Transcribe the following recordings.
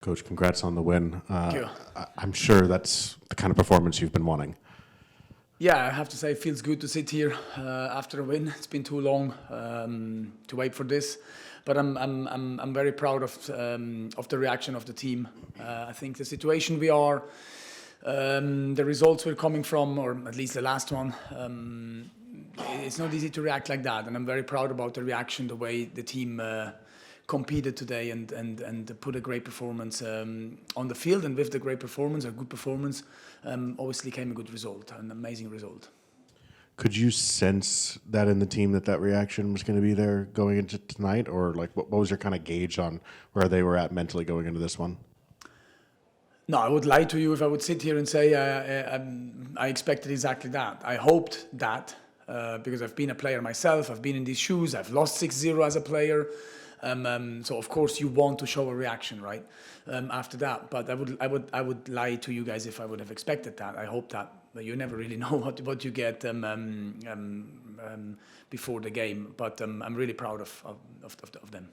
Coach, congrats on the win. Thank you. I'm sure that's the kind of performance you've been wanting. Yeah, I have to say it feels good to sit here after a win. It's been too long to wait for this, but I'm very proud of the reaction of the team. I think the situation we are, the results we're coming from, or at least the last one, it's not easy to react like that, and I'm very proud about the reaction, the way the team competed today and put a great performance on the field, and with the great performance, a good performance, obviously came a good result, an amazing result. Could you sense that in the team that reaction was going to be there going into tonight, or like what was your kind of gauge on where they were at mentally going into this one? No, I would lie to you if I would sit here and say I expected exactly that. I hoped that because I've been a player myself, I've been in these shoes, I've lost 6-0 as a player. So of course you want to show a reaction, right? After that, but I would lie to you guys if I would have expected that. I hope that, but you never really know what you get before the game. But I'm really proud of them.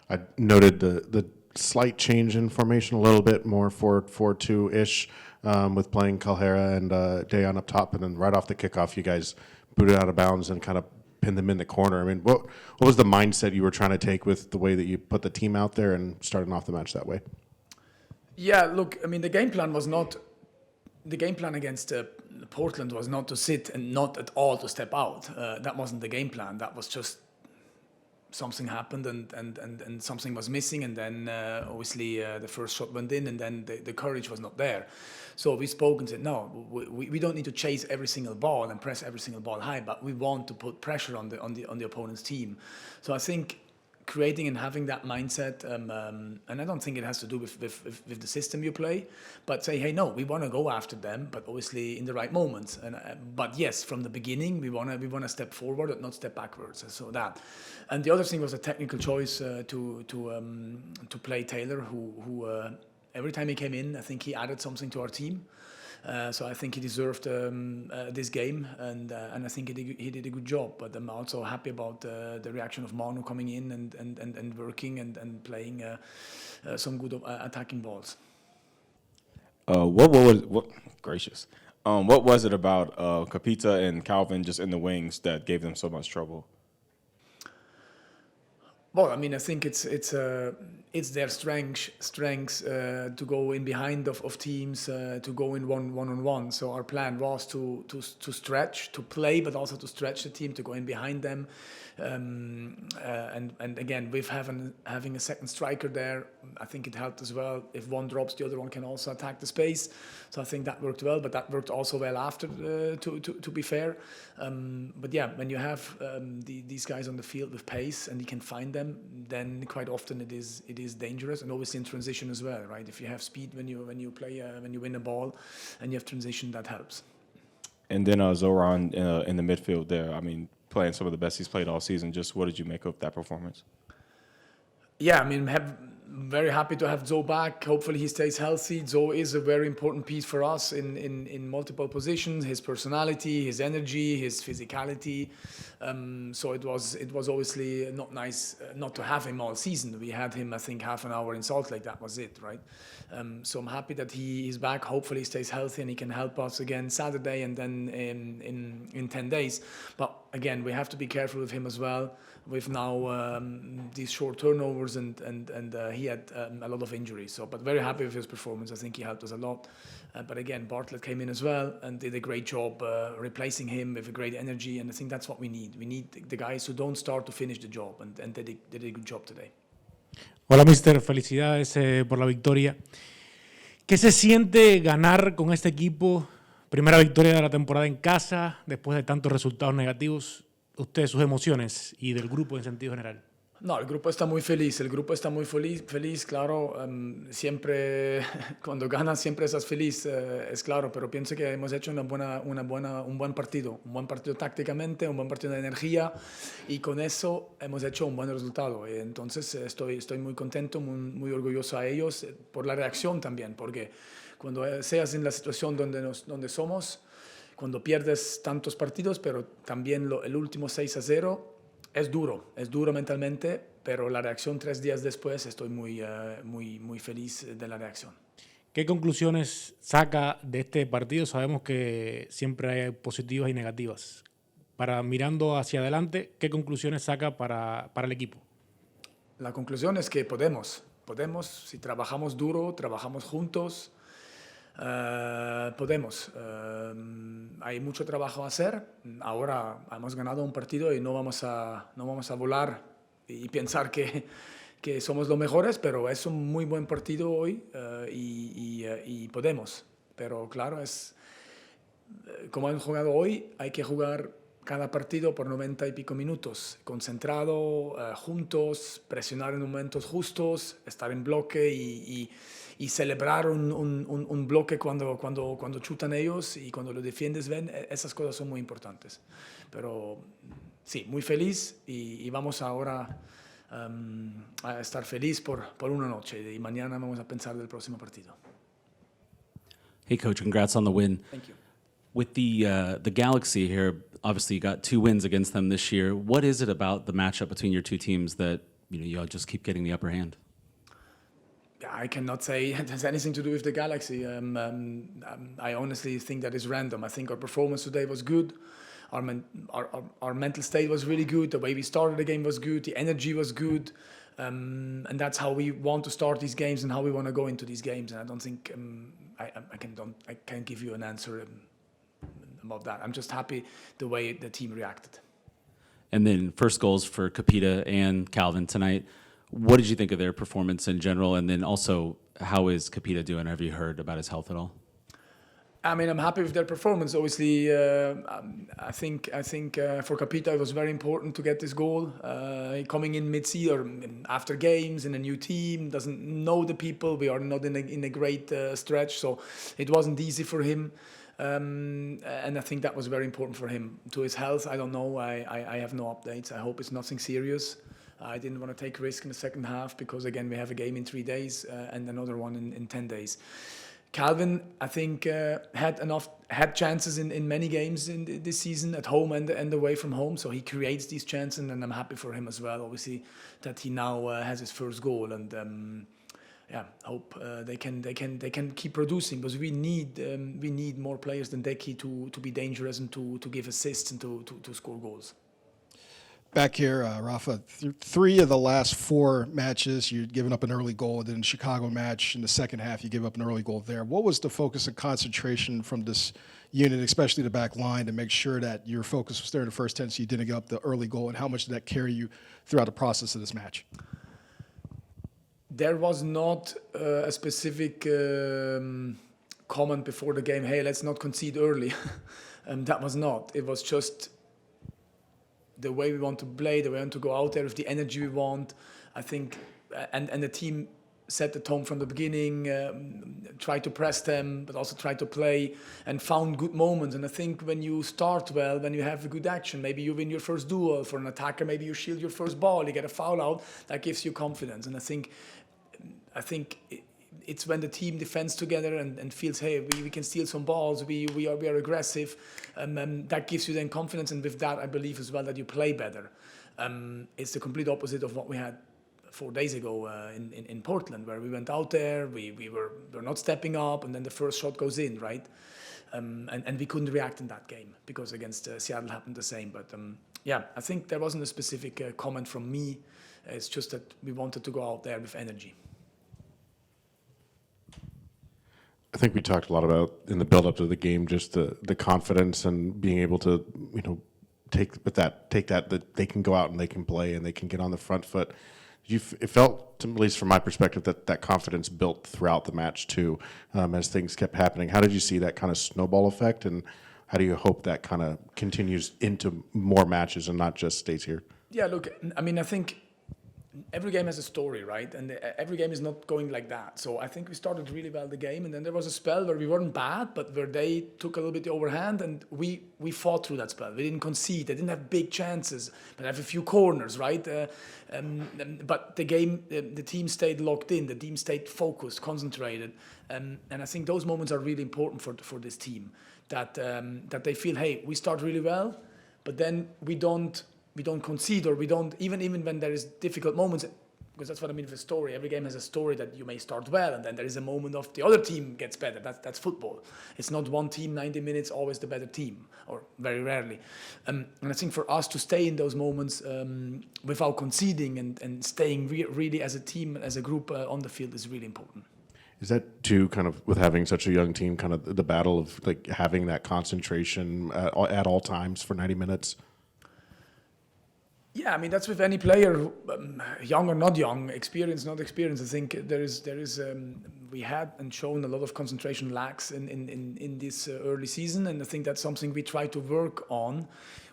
I noted the slight change in formation, a little bit more 4-4-2-ish, with playing Calhera and Dejan up top, and then right off the kickoff, you guys booted out of bounds and kind of pinned them in the corner. I mean, what was the mindset you were trying to take with the way that you put the team out there and starting off the match that way? Yeah, look, I mean, the game plan against Portland was not to sit and not at all to step out. That wasn't the game plan. That was just something happened and something was missing, and then obviously the first shot went in, and then the courage was not there. So we spoke and said, no, we don't need to chase every single ball and press every single ball high, but we want to put pressure on the opponent's team. So I think creating and having that mindset, and I don't think it has to do with the system you play, but say, hey, no, we want to go after them, but obviously in the right moments. And but yes, from the beginning, we want to step forward and not step backwards. So that, and the other thing was a technical choice to play Taylor, who every time he came in, I think he added something to our team. So I think he deserved this game, and I think he did a good job. But I'm also happy about the reaction of Manu coming in and working and playing some good attacking balls. What was it about Capita and Calvin just in the wings that gave them so much trouble? Well, I mean, I think it's their strengths to go in behind of teams, to go in one-on-one. So our plan was to stretch, to play, but also to stretch the team, to go in behind them. And again, with having a second striker there, I think it helped as well. If one drops, the other one can also attack the space. So I think that worked well, but that worked also well after, to be fair. But yeah, when you have these guys on the field with pace and you can find them, then quite often it is dangerous, and obviously in transition as well, right? If you have speed when you play when you win a ball, and you have transition, that helps. And then Zoran in the midfield there, I mean, playing some of the best he's played all season. Just what did you make of that performance? Yeah, I mean, very happy to have Zo back. Hopefully he stays healthy. Zo is a very important piece for us in multiple positions. His personality, his energy, his physicality. So it was obviously not nice not to have him all season. We had him, I think, half an hour in Salt Lake. That was it, right? So I'm happy that he is back. Hopefully he stays healthy and he can help us again Saturday and then in 10 days. But again, we have to be careful with him as well. With now these short turnovers and he had a lot of injuries. So, but very happy with his performance. I think he helped us a lot. But again, Bartlett came in as well and did a great job replacing him with a great energy. And I think that's what we need. We need the guys who don't start to finish the job, and they did a good job today. Hola, mister. Felicidades por la victoria. ¿Qué se siente ganar con este equipo? Primera victoria de la temporada en casa, después de tantos resultados negativos. Usted, sus emociones y del grupo en sentido general. No, el grupo está muy feliz, feliz, claro, siempre, cuando ganas siempre estás feliz, es claro, pero pienso que hemos hecho un buen partido tácticamente, un buen partido de energía, y con eso hemos hecho un buen resultado. Entonces estoy muy contento, muy orgulloso a ellos por la reacción también, porque cuando seas en la situación donde somos, cuando pierdes tantos partidos, pero también el último 6-0, es duro mentalmente, pero la reacción 3 días después estoy muy feliz de la reacción. ¿Qué conclusiones saca de este partido? Sabemos que siempre hay positivas y negativas. Para mirando hacia adelante, ¿qué conclusiones saca para el equipo? La conclusión es que podemos, si trabajamos duro, trabajamos juntos, podemos. Hay mucho trabajo a hacer. Ahora hemos ganado un partido y no vamos a volar y pensar que somos los mejores, pero es un muy buen partido hoy y podemos. Pero claro, como han jugado hoy, hay que jugar cada partido por 90 y pico minutos, concentrado, juntos, presionar en momentos justos, estar en bloque y celebrar un bloque cuando chutan ellos y cuando lo defiendes ven, esas cosas son muy importantes. Pero sí, muy feliz y vamos ahora a estar feliz por una noche y mañana vamos a pensar del próximo partido. Hey, Coach, congrats on the win. Thank you. With the Galaxy here, obviously you got 2 wins against them this year. What is it about the matchup between your two teams that y'all just keep getting the upper hand? I cannot say it has anything to do with the Galaxy. I honestly think that is random. I think our performance today was good. Our mental state was really good. The way we started the game was good. The energy was good. And that's how we want to start these games and how we want to go into these games. And I don't think I can give you an answer about that. I'm just happy the way the team reacted. And then first goals for Capita and Calvin tonight. What did you think of their performance in general? And then also, how is Capita doing? Have you heard about his health at all? I mean, I'm happy with their performance. Obviously, I think for Capita it was very important to get this goal. Coming in mid-season or after games in a new team, doesn't know the people. We are not in a great stretch, so it wasn't easy for him. And I think that was very important for him. To his health, I don't know. I have no updates. I hope it's nothing serious. I didn't want to take risk in the second half because, again, we have a game in 3 days and another one in 10 days. Calvin, I think, had chances in many games in this season at home and away from home. So he creates these chances, and I'm happy for him as well. Obviously, that he now has his first goal, and hope they can keep producing because we need more players than Deki to be dangerous and to give assists and to score goals. Back here, Rafa, 3 of the last 4 matches, you'd given up an early goal. Then in the Chicago match, in the second half, you gave up an early goal there. What was the focus and concentration from this unit, especially the back line, to make sure that your focus was there in the first 10 so you didn't give up the early goal? And how much did that carry you throughout the process of this match? There was not a specific comment before the game, hey, let's not concede early. That was not. It was just the way we want to play, the way we want to go out there with the energy we want. I think, and the team set the tone from the beginning, tried to press them, but also tried to play and found good moments. And I think when you start well, when you have a good action, maybe you win your first duel. For an attacker, maybe you shield your first ball, you get a foul out, that gives you confidence. And I think it's when the team defends together and feels, hey, we can steal some balls, we are aggressive, that gives you then confidence. And with that, I believe as well that you play better. It's the complete opposite of what we had 4 days ago in Portland, where we went out there, we were not stepping up, and then the first shot goes in, right? And we couldn't react in that game because against Seattle happened the same. But I think there wasn't a specific comment from me. It's just that we wanted to go out there with energy. I think we talked a lot about in the build-up to the game, just the confidence and being able to, take that they can go out and they can play and they can get on the front foot. It felt, at least from my perspective, that confidence built throughout the match too, as things kept happening. How did you see that kind of snowball effect, and how do you hope that kind of continues into more matches and not just stays here? Yeah, look, I mean, I think every game has a story, right? And every game is not going like that. So I think we started really well the game, and then there was a spell where we weren't bad, but where they took a little bit the overhand, and we fought through that spell. We didn't concede. They didn't have big chances, but have a few corners, right? But the game, the team stayed locked in. The team stayed focused, concentrated, and I think those moments are really important for this team. That they feel, hey, we start really well, but then we don't we don't concede, or we don't even when there is difficult moments. Because that's what I mean with a story. Every game has a story that you may start well, and then there is a moment of the other team gets better. That's football. It's not one team, 90 minutes, always the better team, or very rarely. And I think for us to stay in those moments without conceding and staying really as a team, as a group on the field is really important. Is that too kind of with having such a young team, kind of the battle of like having that concentration at all times for 90 minutes? Yeah, I mean that's with any player, young or not young, experienced, not experienced. I think there is we had and shown a lot of concentration lacks in this early season, and I think that's something we try to work on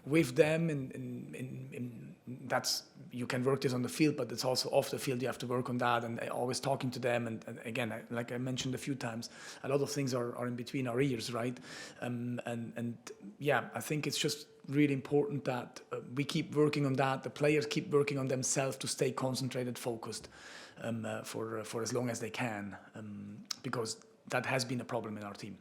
with them. In that's you can work this on the field, but it's also off the field. You have to work on that, and always talking to them. And again, like I mentioned a few times, a lot of things are in between our ears, right? And yeah, I think it's just really important that we keep working on that. The players keep working on themselves to stay concentrated, focused for as long as they can, because that has been a problem in our team.